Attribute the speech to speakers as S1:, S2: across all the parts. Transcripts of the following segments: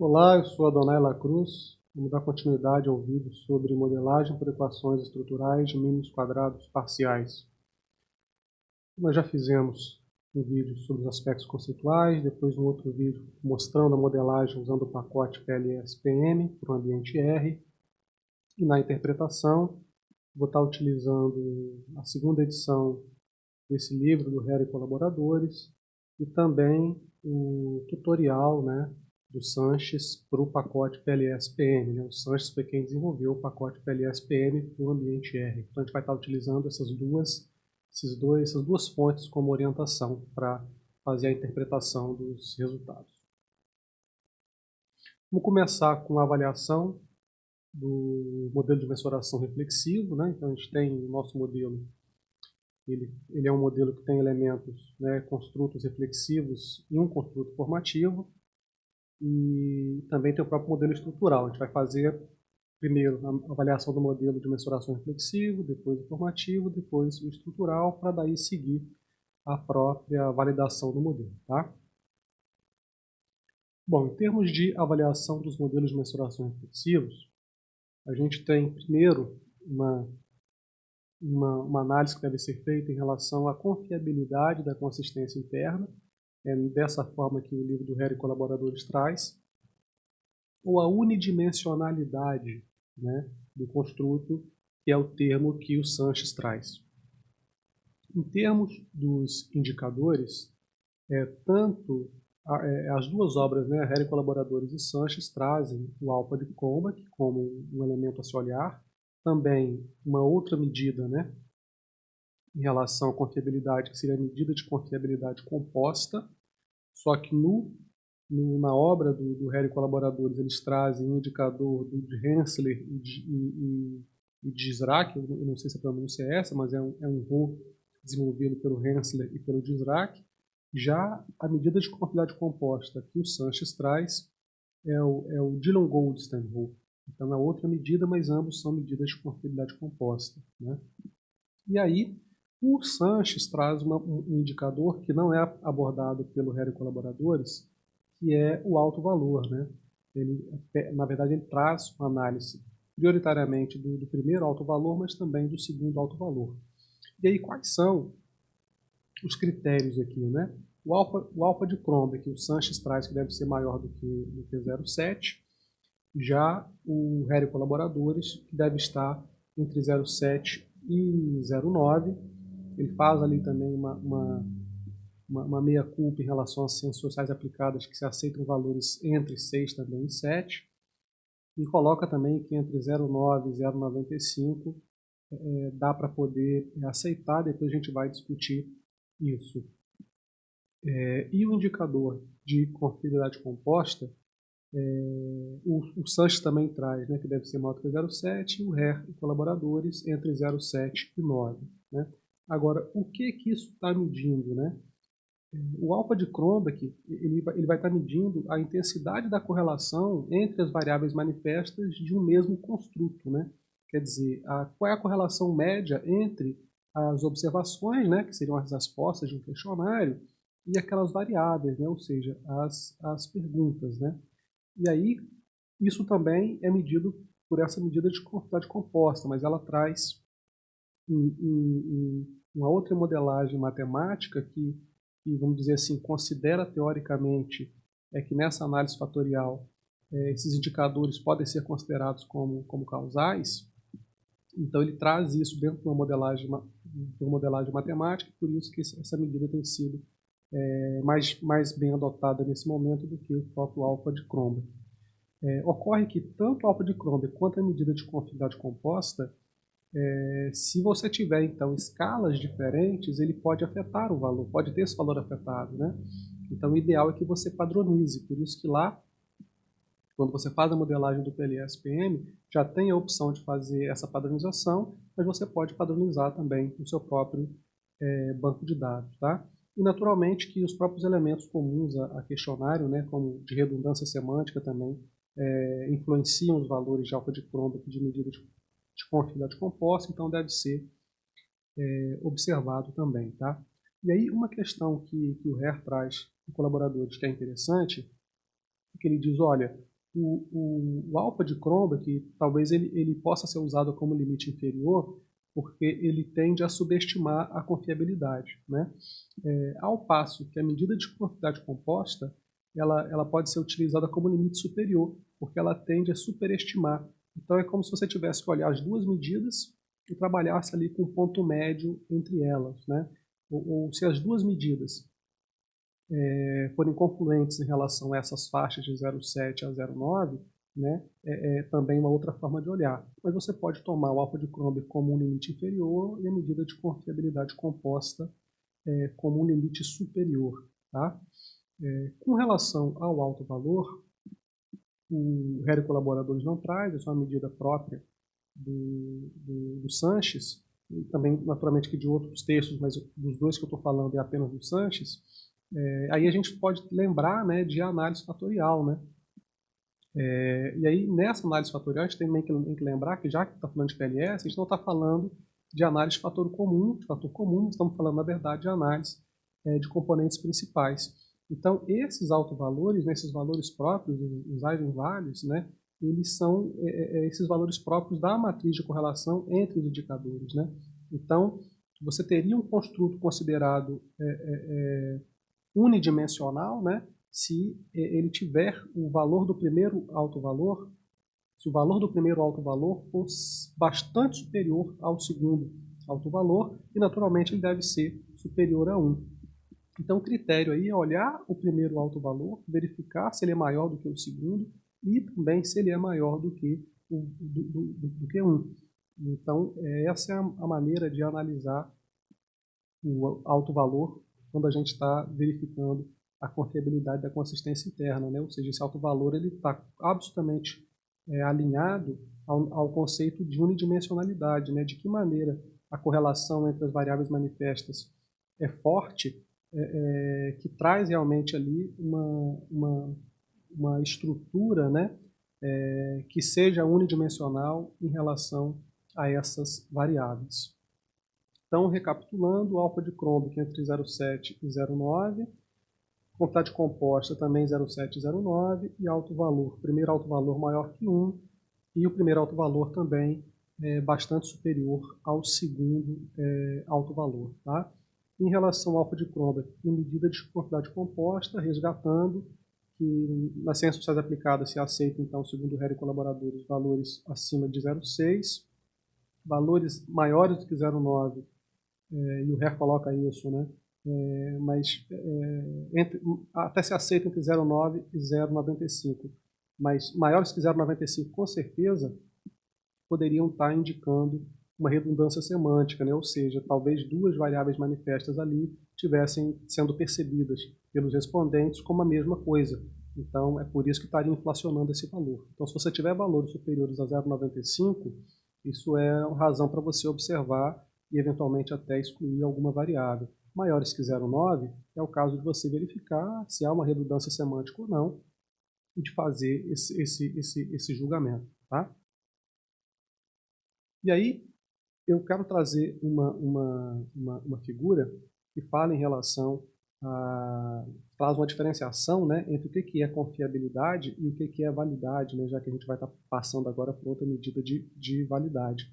S1: Olá, eu sou Adonai Lacruz. Vamos dar continuidade ao vídeo sobre modelagem por equações estruturais de mínimos quadrados parciais. Nós já fizemos um vídeo sobre os aspectos conceituais, depois um outro vídeo mostrando a modelagem usando o pacote PLS-PM para o ambiente R. E na interpretação, vou estar utilizando a segunda edição desse livro do Hera e Colaboradores e também o tutorial, do Sanches para o pacote PLS-PM. O Sanches foi quem desenvolveu o pacote PLS-PM para o ambiente R. Então a gente vai estar utilizando essas duas fontes como orientação para fazer a interpretação dos resultados. Vamos começar com a avaliação do modelo de mensuração reflexivo. Então a gente tem o nosso modelo. Ele é um modelo que tem elementos, construtos reflexivos e um construto formativo. E também tem o próprio modelo estrutural. A gente vai fazer primeiro a avaliação do modelo de mensuração reflexivo, depois o formativo, depois o estrutural, para daí seguir a própria validação do modelo. Tá? Bom, em termos de avaliação dos modelos de mensuração reflexivos, a gente tem primeiro uma análise que deve ser feita em relação à confiabilidade da consistência interna. É dessa forma que o livro do Hera e Colaboradores traz, ou a unidimensionalidade do construto, que é o termo que o Sanches traz. Em termos dos indicadores, tanto as duas obras, Hera e Colaboradores e Sanches, trazem o alfa de Cronbach como um elemento a se olhar, também uma outra medida em relação à confiabilidade, que seria a medida de confiabilidade composta, só que na obra do Hera e Colaboradores eles trazem um indicador de Hensler e de Dirac, eu não sei se a pronúncia é essa, mas é um RO desenvolvido pelo Hensler e pelo Dirac. Já a medida de confiabilidade composta que o Sanches traz é o Dillon-Goldstein RO. Então é outra medida, mas ambos são medidas de confiabilidade composta. E aí, o Sanches traz um indicador que não é abordado pelo Hera e Colaboradores, que é o alto valor. Na verdade, ele traz uma análise prioritariamente do primeiro alto valor, mas também do segundo alto valor. E aí, quais são os critérios aqui? O alfa de Cronbach, que o Sanches traz que deve ser maior do que 0,7, já o Hera e Colaboradores, que deve estar entre 0,7 e 0,9. Ele faz ali também uma meia-culpa em relação às ciências sociais aplicadas, que se aceitam valores entre 6 também e 7. E coloca também que entre 0,9 e 0,95 dá para poder aceitar, depois a gente vai discutir isso. E o indicador de confiabilidade composta, o Sanches também traz, que deve ser maior do que 0,7, e o Hera e Colaboradores entre 0,7 e 9. Agora, o que isso está medindo? O alfa de Cronbach ele vai estar medindo a intensidade da correlação entre as variáveis manifestas de um mesmo construto. Quer dizer, qual é a correlação média entre as observações, que seriam as respostas de um questionário, e aquelas variáveis, ou seja, as perguntas. E aí, isso também é medido por essa medida de confiabilidade composta, mas ela traz uma outra modelagem matemática que, vamos dizer assim, considera teoricamente que nessa análise fatorial esses indicadores podem ser considerados como causais. Então ele traz isso dentro de uma modelagem matemática, por isso que essa medida tem sido mais bem adotada nesse momento do que o próprio alfa de Cronbach. Ocorre que tanto o alfa de Cronbach quanto a medida de confiabilidade composta, se você tiver, então, escalas diferentes, ele pode afetar o valor, pode ter esse valor afetado. Então, o ideal é que você padronize. Por isso que lá, quando você faz a modelagem do PLS-PM, já tem a opção de fazer essa padronização, mas você pode padronizar também no seu próprio banco de dados. Tá? E, naturalmente, que os próprios elementos comuns a questionário, como de redundância semântica também, influenciam os valores de alfa de Cronbach de medida de confiabilidade composta, então deve ser observado também. Tá? E aí uma questão que o Hera traz em colaboradores que é interessante que ele diz, olha, o alfa de Cronbach, talvez ele possa ser usado como limite inferior, porque ele tende a subestimar a confiabilidade, né? Ao passo que a medida de confiabilidade composta, ela pode ser utilizada como limite superior, porque ela tende a superestimar. Então é como se você tivesse que olhar as duas medidas e trabalhasse ali com um ponto médio entre elas, né? Ou se as duas medidas forem confluentes em relação a essas faixas de 0,7 a 0,9, né, também uma outra forma de olhar. Mas você pode tomar o alfa de Cronbach como um limite inferior e a medida de confiabilidade composta como um limite superior. Tá? Com relação ao alto valor, o Hélio Colaboradores não traz, essa é uma medida própria do Sanches, e também naturalmente que de outros textos, mas dos dois que eu estou falando é apenas do Sanches. Aí a gente pode lembrar, né, de análise fatorial, né? E aí nessa análise fatorial a gente tem que lembrar que já que está falando de PLS, a gente não está falando de análise de fator comum, estamos falando na verdade de análise de componentes principais. Então esses autovalores, né, esses valores próprios, os eigenvalues, né, eles são esses valores próprios da matriz de correlação entre os indicadores, né? Então você teria um construto considerado unidimensional, né, se ele tiver o valor do primeiro autovalor, se o valor do primeiro autovalor for bastante superior ao segundo autovalor, e naturalmente ele deve ser superior a 1. Então o critério aí é olhar o primeiro autovalor, verificar se ele é maior do que o segundo e também se ele é maior do que, do que 1. Então essa é a maneira de analisar o autovalor quando a gente está verificando a confiabilidade da consistência interna, né? Ou seja, esse autovalor está absolutamente alinhado ao conceito de unidimensionalidade, né? De que maneira a correlação entre as variáveis manifestas é forte, que traz realmente ali uma estrutura, né? Que seja unidimensional em relação a essas variáveis. Então, recapitulando, o alfa de Cronbach entre 0,7 e 0,9, quantidade composta também 0,7 e 0,9, e alto valor, primeiro alto valor maior que 1, e o primeiro alto valor também bastante superior ao segundo alto valor. Tá? Em relação ao alfa de Cronbach, em medida de quantidade composta, resgatando que nas ciências sociais aplicadas se aceita, então, segundo o Hélio e colaboradores, valores acima de 0,6, valores maiores do que 0,9, e o RER coloca isso, né? Mas até se aceita entre 0,9 e 0,95. Mas maiores que 0,95, com certeza, poderiam estar indicando uma redundância semântica, né? Ou seja, talvez duas variáveis manifestas ali estivessem sendo percebidas pelos respondentes como a mesma coisa. Então, é por isso que estaria inflacionando esse valor. Então, se você tiver valores superiores a 0,95, isso é razão para você observar e eventualmente até excluir alguma variável. Maiores que 0,9 é o caso de você verificar se há uma redundância semântica ou não e de fazer esse julgamento. Tá? E aí eu quero trazer uma figura que fala em relação faz uma diferenciação, né, entre o que é confiabilidade e o que é validade, né, já que a gente vai estar passando agora por outra medida de validade.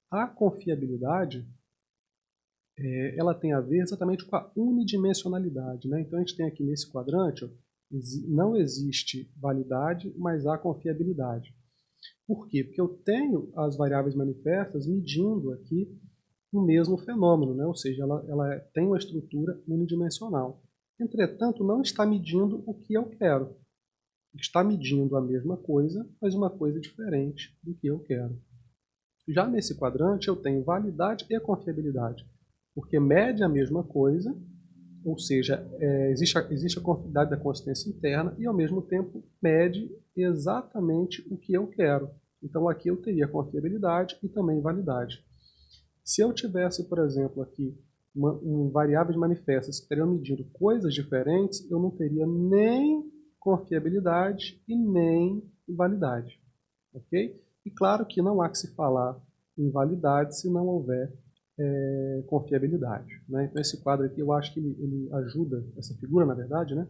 S1: A confiabilidade ela tem a ver exatamente com a unidimensionalidade, né? Então a gente tem aqui nesse quadrante, ó, não existe validade, mas há confiabilidade. Por quê? Porque eu tenho as variáveis manifestas medindo aqui o mesmo fenômeno, né? Ou seja, ela tem uma estrutura unidimensional. Entretanto, não está medindo o que eu quero. Está medindo a mesma coisa, mas uma coisa diferente do que eu quero. Já nesse quadrante eu tenho validade e confiabilidade, porque mede a mesma coisa, ou seja, existe a confiabilidade da consistência interna e ao mesmo tempo mede exatamente o que eu quero. Então aqui eu teria confiabilidade e também validade. Se eu tivesse, por exemplo, aqui variáveis manifestas que teriam medido coisas diferentes, eu não teria nem confiabilidade e nem validade. Ok? E claro que não há que se falar em validade se não houver confiabilidade. Né? Então esse quadro aqui eu acho que ele ajuda, essa figura na verdade, né?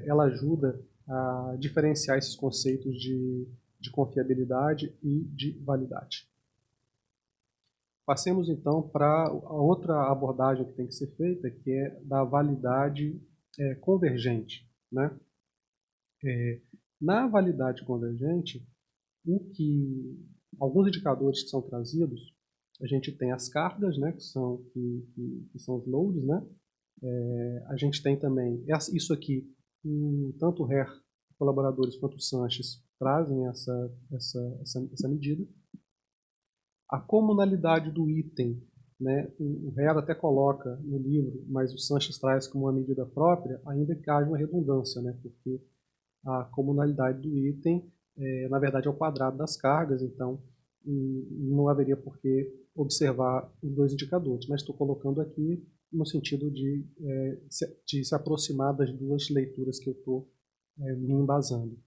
S1: ela ajuda a diferenciar esses conceitos de confiabilidade e de validade. Passemos então para a outra abordagem que tem que ser feita, que é da validade convergente, né? Na validade convergente, alguns indicadores que são trazidos, a gente tem as cargas, né, que são os loads, né? A gente tem também isso aqui, tanto o HER, colaboradores, quanto o Sanches trazem essa medida. A comunalidade do item, né, o HER até coloca no livro, mas o Sanches traz como uma medida própria, ainda que haja uma redundância, né, porque a comunalidade do item, na verdade, é o quadrado das cargas, então não haveria por que observar os dois indicadores, mas estou colocando aqui no sentido de se aproximar das duas leituras que eu estou me embasando.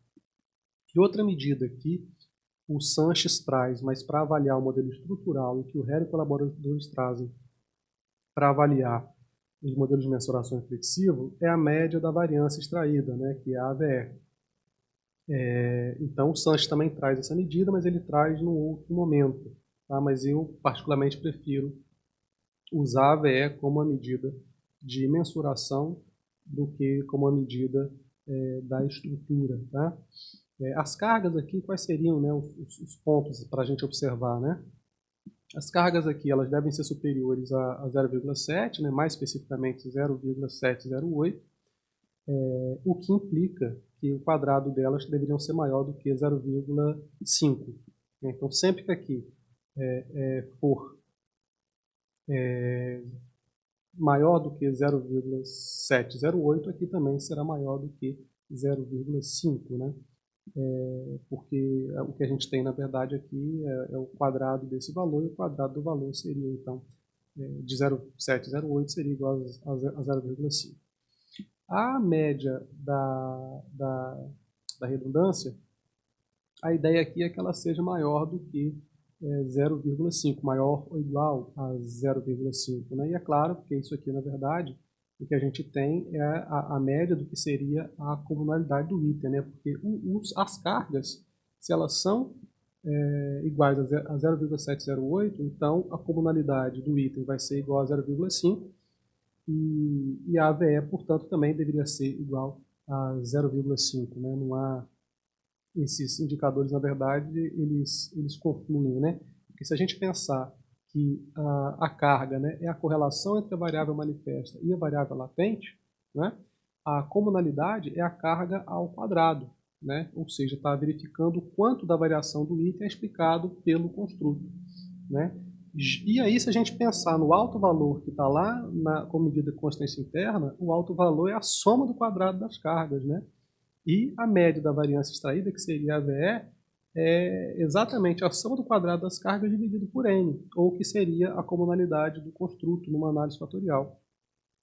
S1: E outra medida aqui, o Sanches traz, mas para avaliar o modelo estrutural, e que o HER e colaboradores trazem para avaliar os modelos de mensuração reflexivo, é a média da variância extraída, né, que é a AVE. Então o Sanches também traz essa medida, mas ele traz num outro momento. Tá? Mas eu particularmente prefiro usar a AVE como uma medida de mensuração do que como uma medida da estrutura. Tá? As cargas aqui, quais seriam, né, os pontos para a gente observar? Né? As cargas aqui elas devem ser superiores a 0,7, né, mais especificamente 0,708, o que implica que o quadrado delas deveriam ser maior do que 0,5. Então, sempre que aqui for maior do que 0,708, aqui também será maior do que 0,5, né? Porque o que a gente tem, na verdade, aqui é o quadrado desse valor, e o quadrado do valor seria, então, de 0,708 seria igual a 0,5. A média da redundância, a ideia aqui é que ela seja maior do que 0,5, maior ou igual a 0,5. Né? E é claro que isso aqui, na verdade, o que a gente tem é a média do que seria a comunalidade do item, né? Porque as cargas, se elas são iguais a 0,708, então a comunalidade do item vai ser igual a 0,5, e a AVE, portanto, também deveria ser igual a 0,5. Né? Não há esses indicadores, na verdade, eles confluem. Né? Porque se a gente pensar que a carga, né, é a correlação entre a variável manifesta e a variável latente, né, a comunalidade é a carga ao quadrado. Né? Ou seja, está verificando o quanto da variação do item é explicado pelo construto. Né? E aí, se a gente pensar no alto valor que está lá como medida de constância interna, o alto valor é a soma do quadrado das cargas. Né? E a média da variância extraída, que seria a VE, é exatamente a soma do quadrado das cargas dividido por N, ou que seria a comunalidade do construto numa análise fatorial.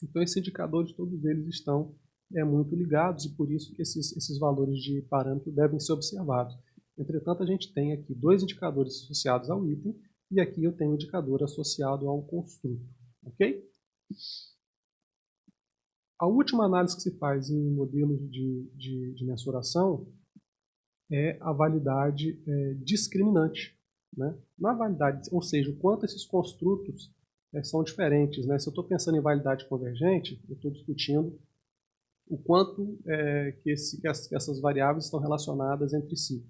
S1: Então, esses indicadores, todos eles estão muito ligados, e por isso que esses valores de parâmetro devem ser observados. Entretanto, a gente tem aqui dois indicadores associados ao item, e aqui eu tenho um indicador associado ao construto. Ok? A última análise que se faz em modelos de mensuração é a validade discriminante. Né? Na validade, ou seja, o quanto esses construtos são diferentes. Né? Se eu estou pensando em validade convergente, eu estou discutindo o quanto que essas variáveis estão relacionadas entre si.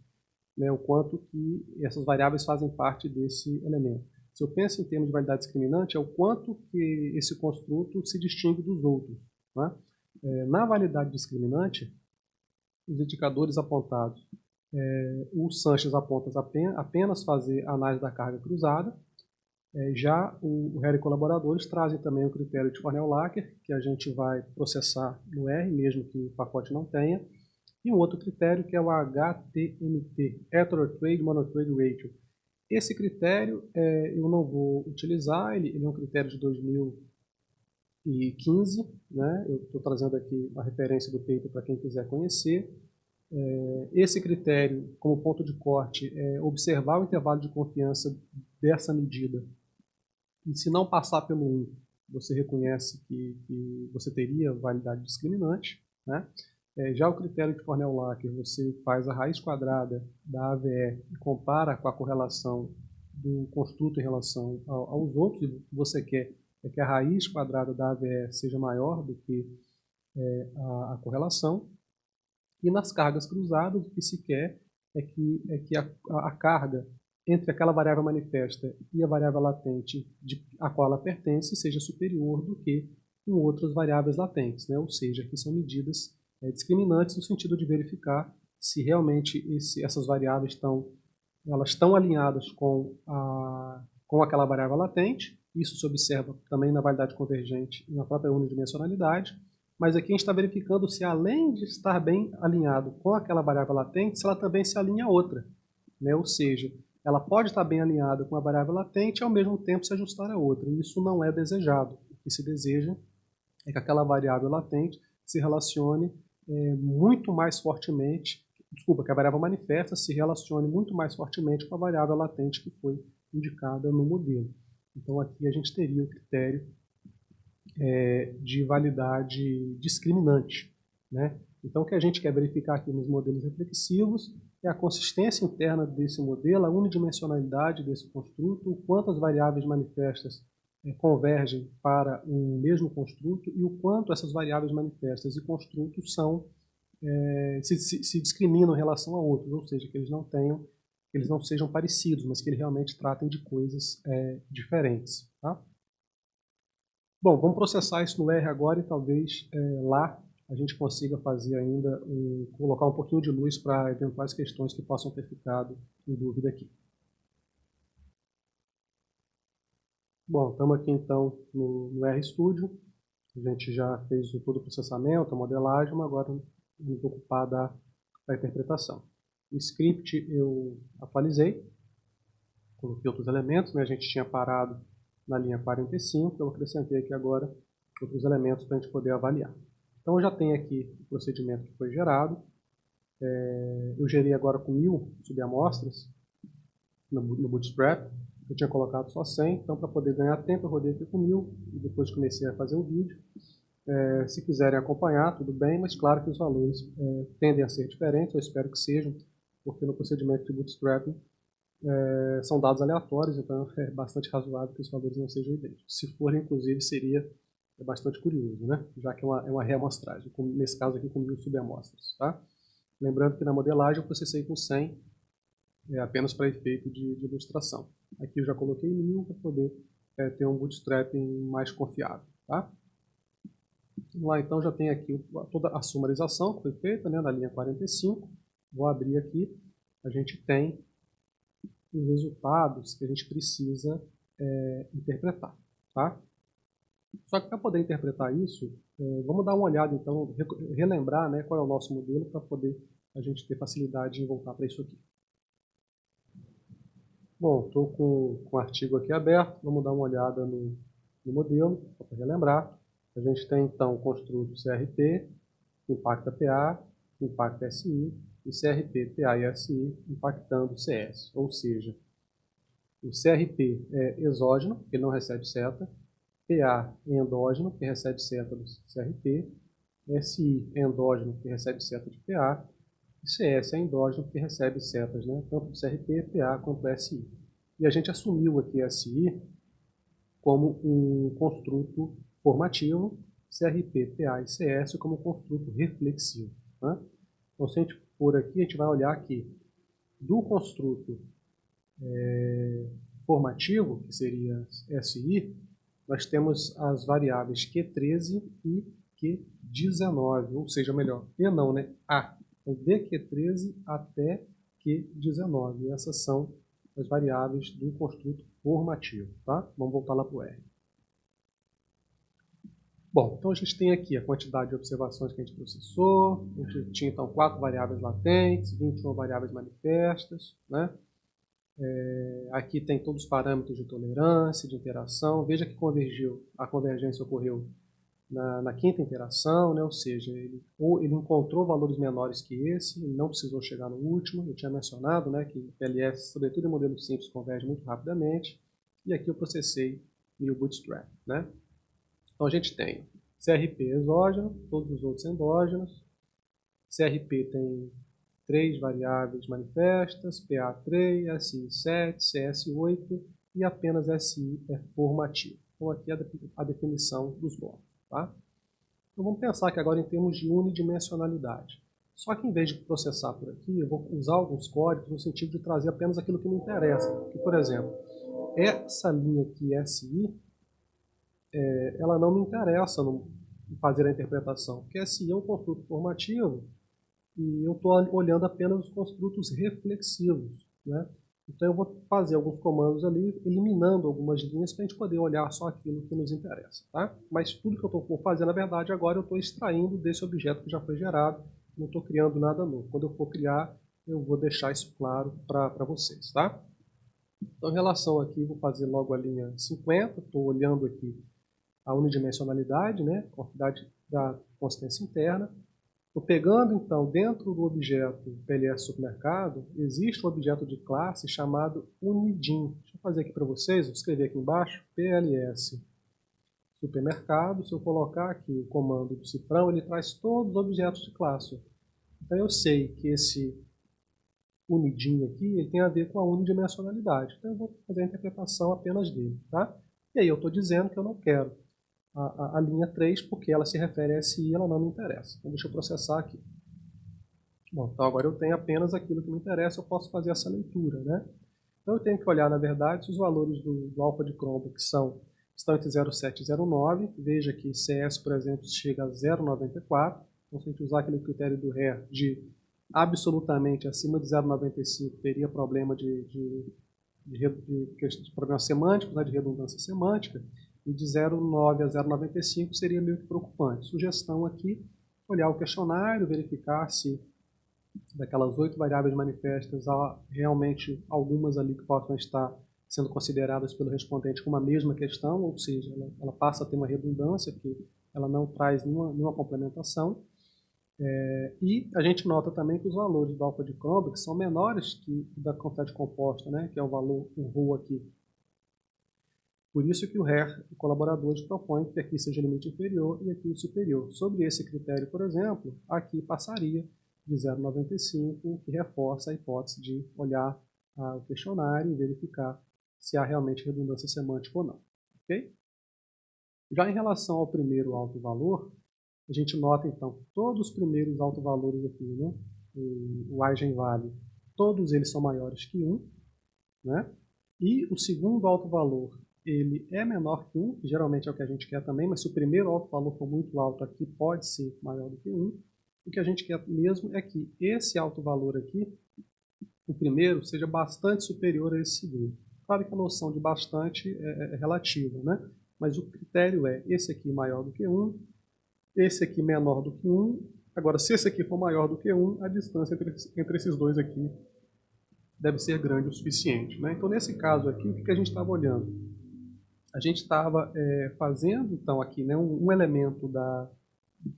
S1: Né? O quanto que essas variáveis fazem parte desse elemento. Se eu penso em termos de validade discriminante, é o quanto que esse construto se distingue dos outros. Né? Na validade discriminante, os indicadores apontados, o Sanches aponta apenas fazer a análise da carga cruzada, já o HER e colaboradores trazem também o critério de Cornell-Lacker, que a gente vai processar no R, mesmo que o pacote não tenha, e um outro critério que é o HTMT, Heterotrade Monotrade Ratio. Esse critério eu não vou utilizar, ele é um critério de 2015, né? Eu estou trazendo aqui a referência do paper para quem quiser conhecer. Esse critério, como ponto de corte, é observar o intervalo de confiança dessa medida, e se não passar pelo 1, você reconhece que você teria validade discriminante. Né? Já o critério de Cornell-Lacker, você faz a raiz quadrada da AVE e compara com a correlação do construto em relação aos outros, e o que você quer é que a raiz quadrada da AVE seja maior do que a correlação. E nas cargas cruzadas, o que se quer é que a carga entre aquela variável manifesta e a variável latente a qual ela pertence seja superior do que em outras variáveis latentes, né? Ou seja, que são medidas discriminantes no sentido de verificar se realmente essas variáveis estão alinhadas com aquela variável latente. Isso se observa também na validade convergente e na própria unidimensionalidade. Mas aqui a gente está verificando se, além de estar bem alinhado com aquela variável latente, se ela também se alinha a outra, né? Ou seja, ela pode estar bem alinhada com a variável latente e, ao mesmo tempo, se ajustar a outra. E isso não é desejado. O que se deseja é que aquela variável latente se relacione muito mais fortemente, que a variável manifesta se relacione muito mais fortemente com a variável latente que foi indicada no modelo. Então, aqui a gente teria o critério de validade discriminante, né? Então, o que a gente quer verificar aqui nos modelos reflexivos é a consistência interna desse modelo, a unidimensionalidade desse construto, o quanto as variáveis manifestas convergem para um mesmo construto e o quanto essas variáveis manifestas e construtos se discriminam em relação a outros, ou seja, que eles não sejam parecidos, mas que eles realmente tratem de coisas diferentes, tá? Bom, vamos processar isso no R agora e talvez lá a gente consiga fazer ainda, colocar um pouquinho de luz para eventuais questões que possam ter ficado em dúvida aqui. Bom, estamos aqui então no RStudio. A gente já fez todo o processamento, a modelagem, mas agora vamos ocupar da interpretação. O script eu atualizei, coloquei outros elementos, né? A gente tinha parado na linha 45, eu acrescentei aqui agora outros elementos para a gente poder avaliar. Então eu já tenho aqui o procedimento que foi gerado. Eu gerei agora com 1000 subamostras no Bootstrap. Eu tinha colocado só 100, então para poder ganhar tempo eu rodei aqui com 1000 e depois comecei a fazer o vídeo. Se quiserem acompanhar, tudo bem, mas claro que os valores tendem a ser diferentes, eu espero que sejam, porque no procedimento de Bootstrap são dados aleatórios, então é bastante razoável que os valores não sejam idênticos. Se for, inclusive, seria bastante curioso, né? Já que é uma reamostragem, nesse caso aqui com 1000 subamostras. Tá? Lembrando que na modelagem eu processei com 100, apenas para efeito de ilustração. Aqui eu já coloquei 1000 para poder ter um bootstrapping mais confiável. Tá? Vamos lá, então já tem aqui toda a sumarização que foi feita, né, na linha 45. Vou abrir aqui, a gente tem os resultados que a gente precisa interpretar. Tá? Só que para poder interpretar isso, vamos dar uma olhada, então, relembrar, né, qual é o nosso modelo para poder a gente ter facilidade em voltar para isso aqui. Bom, estou com o artigo aqui aberto, vamos dar uma olhada no modelo, só para relembrar. A gente tem, então, o construto CRP, impacta PA, impacta SI, e CRP, PA e SI impactando CS. Ou seja, o CRP é exógeno, ele não recebe seta, PA é endógeno, que recebe seta do CRP, SI é endógeno, que recebe seta de PA, e CS é endógeno, que recebe setas, né, tanto do CRP, PA quanto do SI. E a gente assumiu aqui SI como um construto formativo, CRP, PA e CS como construto reflexivo. Né? Então, se a gente for aqui, a gente vai olhar aqui do construto formativo, que seria SI, nós temos as variáveis Q13 e Q19, ou seja, melhor, E não, né? A. Então, de Q13 até Q19. E essas são as variáveis do construto formativo. Tá? Vamos voltar lá para o R. Bom, então a gente tem aqui a quantidade de observações que a gente processou. A gente tinha, então, 4 variáveis latentes, 21 variáveis manifestas, né? Aqui tem todos os parâmetros de tolerância, de interação. Veja que a convergência ocorreu na quinta interação, né? Ou seja, ele encontrou valores menores que esse, ele não precisou chegar no último. Eu tinha mencionado, né, que PLS, sobretudo em modelos simples, converge muito rapidamente. E aqui eu processei o Bootstrap, né? Então a gente tem CRP exógeno, todos os outros endógenos. CRP tem 3 variáveis manifestas, PA3, SI7, CS8 e apenas SI é formativo. Então aqui é a definição dos blocos. Tá? Então vamos pensar que agora em termos de unidimensionalidade. Só que em vez de processar por aqui, eu vou usar alguns códigos no sentido de trazer apenas aquilo que me interessa. Que, por exemplo, essa linha aqui, SI, ela não me interessa em fazer a interpretação, porque SI é um construto formativo e eu estou olhando apenas os construtos reflexivos. Né? Então eu vou fazer alguns comandos ali, eliminando algumas linhas para a gente poder olhar só aquilo que nos interessa. Tá? Mas tudo que eu estou fazendo, na verdade, agora eu estou extraindo desse objeto que já foi gerado, não estou criando nada novo. Quando eu for criar, eu vou deixar isso claro para vocês. Tá? Então, em relação aqui, vou fazer logo a linha 50, estou olhando aqui a unidimensionalidade, né, a quantidade da consistência interna. Estou pegando, então, dentro do objeto PLS supermercado, existe um objeto de classe chamado unidim. Deixa eu fazer aqui para vocês, vou escrever aqui embaixo, PLS supermercado. Se eu colocar aqui o comando do cifrão, ele traz todos os objetos de classe. Então eu sei que esse unidim aqui, ele tem a ver com a unidimensionalidade. Então eu vou fazer a interpretação apenas dele. Tá? E aí eu estou dizendo que eu não quero a linha 3, porque ela se refere a SI, ela não me interessa. Então deixa eu processar aqui. Bom, então agora eu tenho apenas aquilo que me interessa, eu posso fazer essa leitura. Né? Então eu tenho que olhar, na verdade, se os valores do alfa de Chromebook estão entre 0,7 e 0,9. Veja que CS, por exemplo, chega a 0,94. Então se a gente usar aquele critério do RER de absolutamente acima de 0,95, teria problema de problemas semânticos, né, de redundância semântica. E de 0,9 a 0,95 seria meio que preocupante. Sugestão aqui, olhar o questionário, verificar se daquelas 8 variáveis manifestas há realmente algumas ali que possam estar sendo consideradas pelo respondente como a mesma questão, ou seja, ela passa a ter uma redundância, porque ela não traz nenhuma complementação. E a gente nota também que os valores do alfa de Chromebook são menores que da quantidade composta, né, que é o valor, o ρ aqui. Por isso que o RER, o colaborador, propõe que aqui seja o limite inferior e aqui o superior. Sobre esse critério, por exemplo, aqui passaria de 0,95, o que reforça a hipótese de olhar o questionário e verificar se há realmente redundância semântica ou não. Okay? Já em relação ao primeiro alto valor, a gente nota então que todos os primeiros autovalores aqui, né, o Eigenvalue, todos eles são maiores que 1, né? E o segundo alto valor, ele é menor que 1, que geralmente é o que a gente quer também, mas se o primeiro alto valor for muito alto aqui, pode ser maior do que 1. O que a gente quer mesmo é que esse alto valor aqui, o primeiro, seja bastante superior a esse segundo. Claro que a noção de bastante é relativa, né? Mas o critério é esse aqui maior do que 1, esse aqui menor do que 1. Agora, se esse aqui for maior do que 1, a distância entre esses dois aqui deve ser grande o suficiente. Né? Então, nesse caso aqui, o que a gente estava olhando? A gente estava fazendo, então, aqui, né, um elemento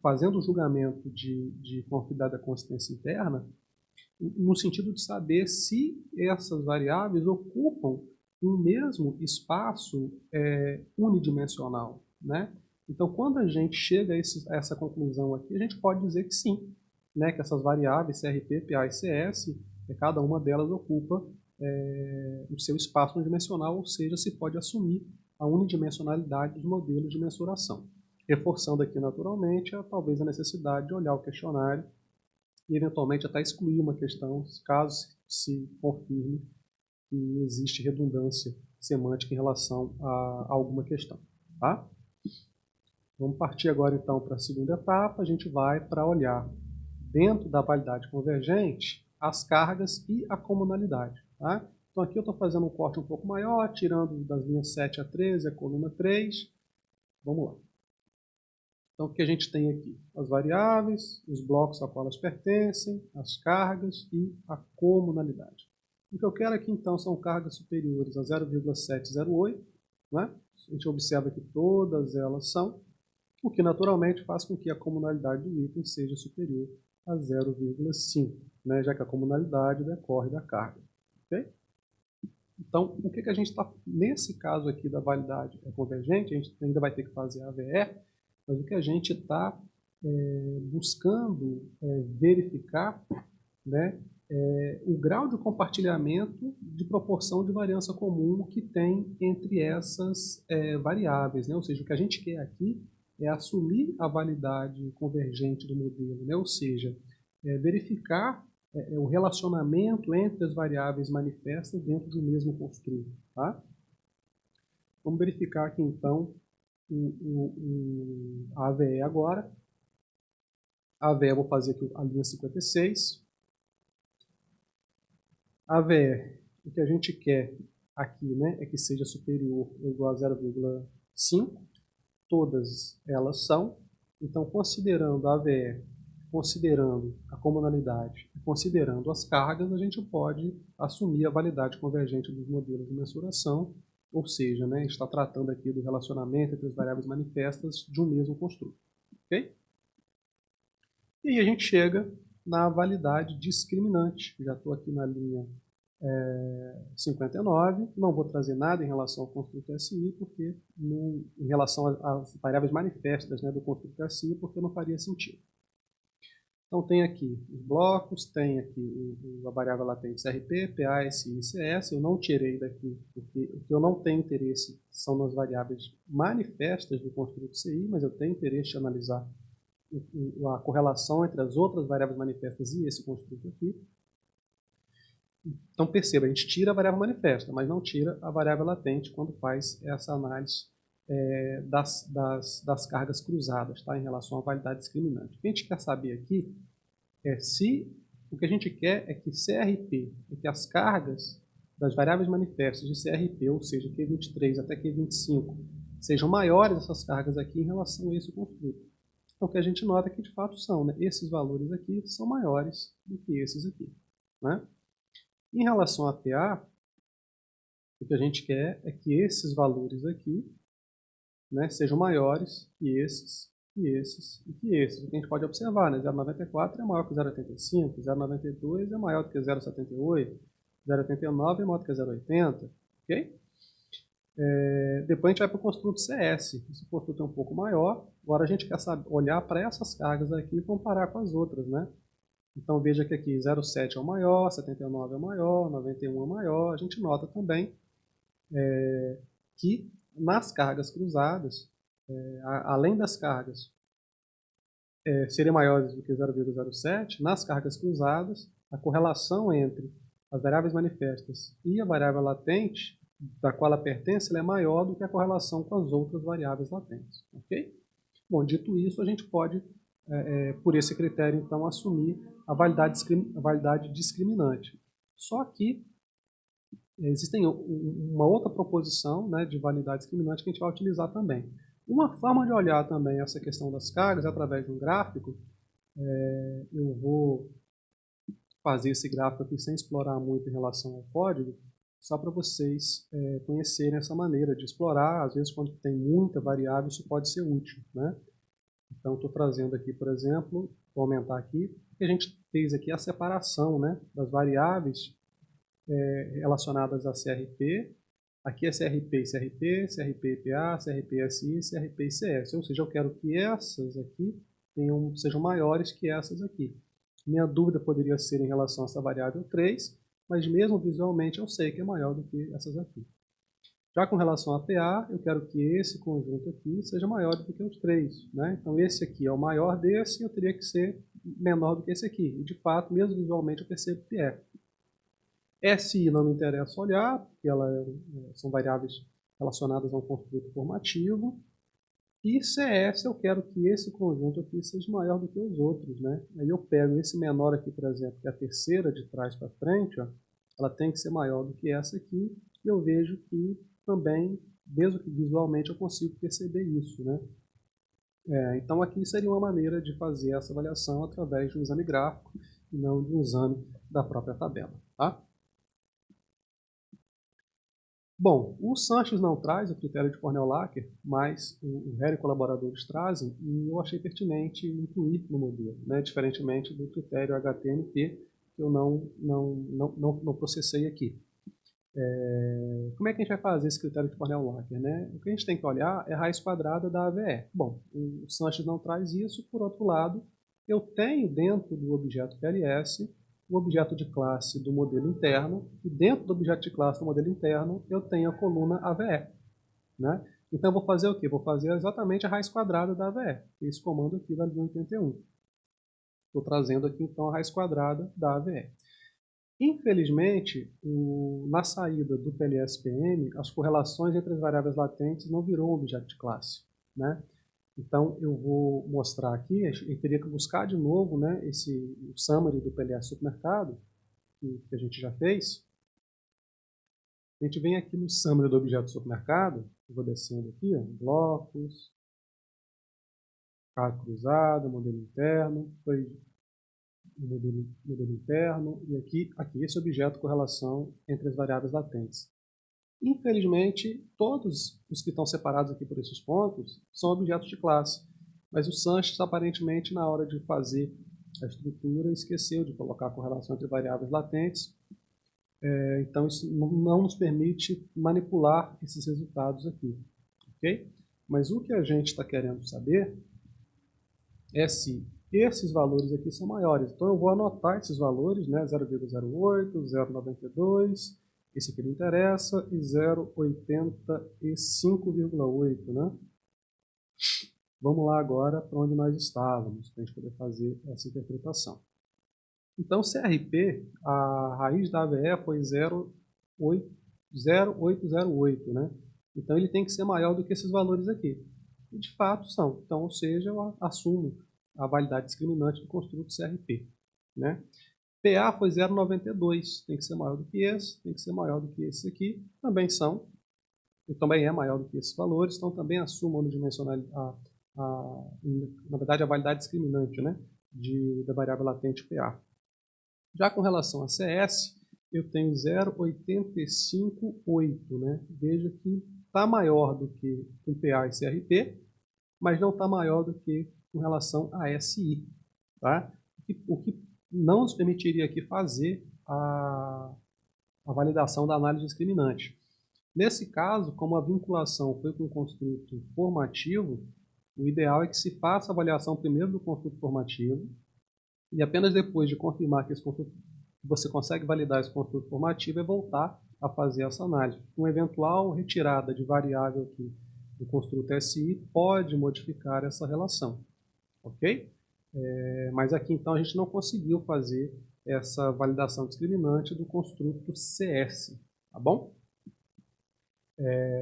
S1: fazendo o julgamento de conformidade da consistência interna, no sentido de saber se essas variáveis ocupam um mesmo espaço unidimensional. Né? Então, quando a gente chega a essa conclusão aqui, a gente pode dizer que sim, né, que essas variáveis CRP, PA e CS, cada uma delas ocupa o seu espaço unidimensional, ou seja, se pode assumir a unidimensionalidade dos modelos de mensuração. Reforçando aqui, naturalmente, talvez a necessidade de olhar o questionário e, eventualmente, até excluir uma questão, caso se confirme que existe redundância semântica em relação a alguma questão. Tá? Vamos partir agora, então, para a segunda etapa. A gente vai para olhar, dentro da validade convergente, as cargas e a comunalidade. Tá? Então aqui eu estou fazendo um corte um pouco maior, tirando das linhas 7 a 13, a coluna 3. Vamos lá. Então o que a gente tem aqui? As variáveis, os blocos a qual elas pertencem, as cargas e a comunalidade. O que eu quero aqui então são cargas superiores a 0,708. Né? A gente observa que todas elas são, o que naturalmente faz com que a comunalidade do item seja superior a 0,5, né? Já que a comunalidade decorre da carga. Okay? Então, o que a gente está, nesse caso aqui da validade convergente, a gente ainda vai ter que fazer a AVE, mas o que a gente está buscando verificar, né, o grau de compartilhamento de proporção de variância comum que tem entre essas variáveis, né? Ou seja, o que a gente quer aqui é assumir a validade convergente do modelo, né? Ou seja, verificar o relacionamento entre as variáveis manifestas dentro do mesmo construto. Tá? Vamos verificar aqui então a AVE agora. A AVE eu vou fazer aqui a linha 56. A AVE, o que a gente quer aqui, né, é que seja superior ou igual a 0,5. Todas elas são. Então, considerando a AVE, considerando a comunalidade e considerando as cargas, a gente pode assumir a validade convergente dos modelos de mensuração, ou seja, né, está tratando aqui do relacionamento entre as variáveis manifestas de um mesmo construto. Okay? E aí a gente chega na validade discriminante. Já estou aqui na linha 59, não vou trazer nada em relação ao construto SI, porque em relação às variáveis manifestas, né, do construto SI, porque não faria sentido. Então tem aqui os blocos, tem aqui a variável latente CRP, PA, SI e CS. Eu não tirei daqui, porque o que eu não tenho interesse são nas variáveis manifestas do construto CI, mas eu tenho interesse de analisar a correlação entre as outras variáveis manifestas e esse construto aqui. Então perceba, a gente tira a variável manifesta, mas não tira a variável latente quando faz essa análise das cargas cruzadas, tá, em relação à validade discriminante. O que a gente quer saber aqui é se o que a gente quer é que CRP, é que as cargas das variáveis manifestas de CRP, ou seja, Q23 até Q25, sejam maiores essas cargas aqui em relação a esse construto. Então o que a gente nota é que de fato são, né, esses valores aqui são maiores do que esses aqui, né? Em relação a PA, o que a gente quer é que esses valores aqui, né, sejam maiores que esses, que esses e que esses. O que a gente pode observar, né, 0,94 é maior que 0,85, 0,92 é maior do que 0,78, 0,89 é maior do que 0,80, ok? Depois a gente vai para o construto CS. Esse construto é um pouco maior. Agora a gente quer olhar para essas cargas aqui e comparar com as outras, né? Então veja que aqui 0,7 é o maior, 79 é o maior, 91 é o maior. A gente nota também que nas cargas cruzadas, além das cargas serem maiores do que 0,07, nas cargas cruzadas, a correlação entre as variáveis manifestas e a variável latente, da qual ela pertence, ela é maior do que a correlação com as outras variáveis latentes. Okay? Bom, dito isso, a gente pode, por esse critério, então, assumir a validade discriminante. Só que existem uma outra proposição, né, de validade discriminante que a gente vai utilizar também. Uma forma de olhar também essa questão das cargas é através de um gráfico. Eu vou fazer esse gráfico aqui sem explorar muito em relação ao código, só para vocês conhecerem essa maneira de explorar. Às vezes, quando tem muita variável, isso pode ser útil, né? Então, estou trazendo aqui, por exemplo, vou aumentar aqui, que a gente fez aqui a separação, né, das variáveis relacionadas a CRP. Aqui é CRP e CRP, CRP e PA, CRP e SI, CRP e CS. Ou seja, eu quero que essas aqui sejam maiores que essas aqui. Minha dúvida poderia ser em relação a essa variável 3, mas mesmo visualmente eu sei que é maior do que essas aqui. Já com relação a PA, eu quero que esse conjunto aqui seja maior do que os 3. Né? Então esse aqui é o maior desse, eu teria que ser menor do que esse aqui. E de fato, mesmo visualmente, eu percebo que é. SI não me interessa olhar, porque são variáveis relacionadas a um construto formativo. E CS eu quero que esse conjunto aqui seja maior do que os outros. Né? Aí eu pego esse menor aqui, por exemplo, que é a terceira de trás para frente, ó, ela tem que ser maior do que essa aqui, e eu vejo que também, mesmo que visualmente, eu consigo perceber isso. Né? Então aqui seria uma maneira de fazer essa avaliação através de um exame gráfico e não de um exame da própria tabela. Tá? Bom, o Sanches não traz o critério de Cornell-Lacker, mas o Hare e colaboradores trazem, e eu achei pertinente incluir no modelo, né? Diferentemente do critério HTMP, que eu não processei aqui. Como é que a gente vai fazer esse critério de Cornell-Walker, né? O que a gente tem que olhar é a raiz quadrada da AVE. Bom, o Sanches não traz isso, por outro lado, eu tenho dentro do objeto PLS o objeto de classe do modelo interno, e dentro do objeto de classe do modelo interno eu tenho a coluna AVE, né? Então eu vou fazer o quê? Vou fazer exatamente a raiz quadrada da AVE, esse comando aqui da linha 81. Estou trazendo aqui então a raiz quadrada da AVE. Infelizmente, na saída do PLS-PM, as correlações entre as variáveis latentes não virou um objeto de classe, né? Então, eu vou mostrar aqui, eu teria que buscar de novo, né, o summary do PLS supermercado, que a gente já fez. A gente vem aqui no summary do objeto supermercado, eu vou descendo aqui, ó, blocos, carga cruzada, modelo interno, foi modelo interno, e aqui esse objeto correlação entre as variáveis latentes. Infelizmente, todos os que estão separados aqui por esses pontos são objetos de classe, mas o Sanches, aparentemente, na hora de fazer a estrutura, esqueceu de colocar a correlação entre variáveis latentes, então isso não nos permite manipular esses resultados aqui, ok? Mas o que a gente está querendo saber é se esses valores aqui são maiores. Então eu vou anotar esses valores, né, 0,08, 0,92, esse aqui não interessa, e 0,85,8, né? Vamos lá agora para onde nós estávamos, para a gente poder fazer essa interpretação. Então, CRP, a raiz da AVE foi 0,808, né? Então ele tem que ser maior do que esses valores aqui. E de fato são. Então, ou seja, eu assumo a validade discriminante do construto CRP, né? PA foi 0,92, tem que ser maior do que esse, tem que ser maior do que esse aqui, também são, e também é maior do que esses valores, então também assumo a unidimensionalidade, na verdade a validade discriminante, né, da variável latente PA. Já com relação a CS, eu tenho 0,858, né, veja que está maior do que com PA e CRP, mas não está maior do que com relação a SI, tá? O que não nos permitiria aqui fazer a validação da análise discriminante. Nesse caso, como a vinculação foi com o construto formativo, o ideal é que se faça a avaliação primeiro do construto formativo e apenas depois de confirmar que você consegue validar esse construto formativo é voltar a fazer essa análise. Uma eventual retirada de variável aqui do construto SI pode modificar essa relação, ok? Mas aqui então a gente não conseguiu fazer essa validação discriminante do construto CS, tá bom?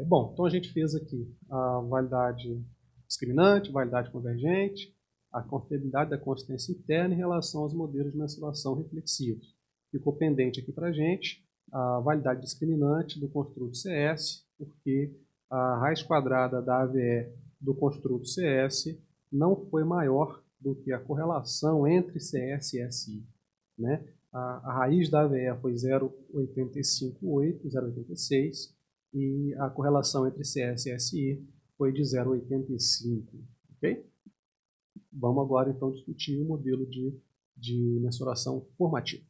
S1: Bom, então a gente fez aqui a validade discriminante, validade convergente, a confiabilidade da consistência interna em relação aos modelos de mensuração reflexivos. Ficou pendente aqui para a gente a validade discriminante do construto CS, porque a raiz quadrada da AVE do construto CS não foi maior do que a correlação entre CS e SI, né? A raiz da AVE foi 0,858, 0,86, e a correlação entre CS e SI foi de 0,85, ok? Vamos agora então discutir o modelo de mensuração formativa.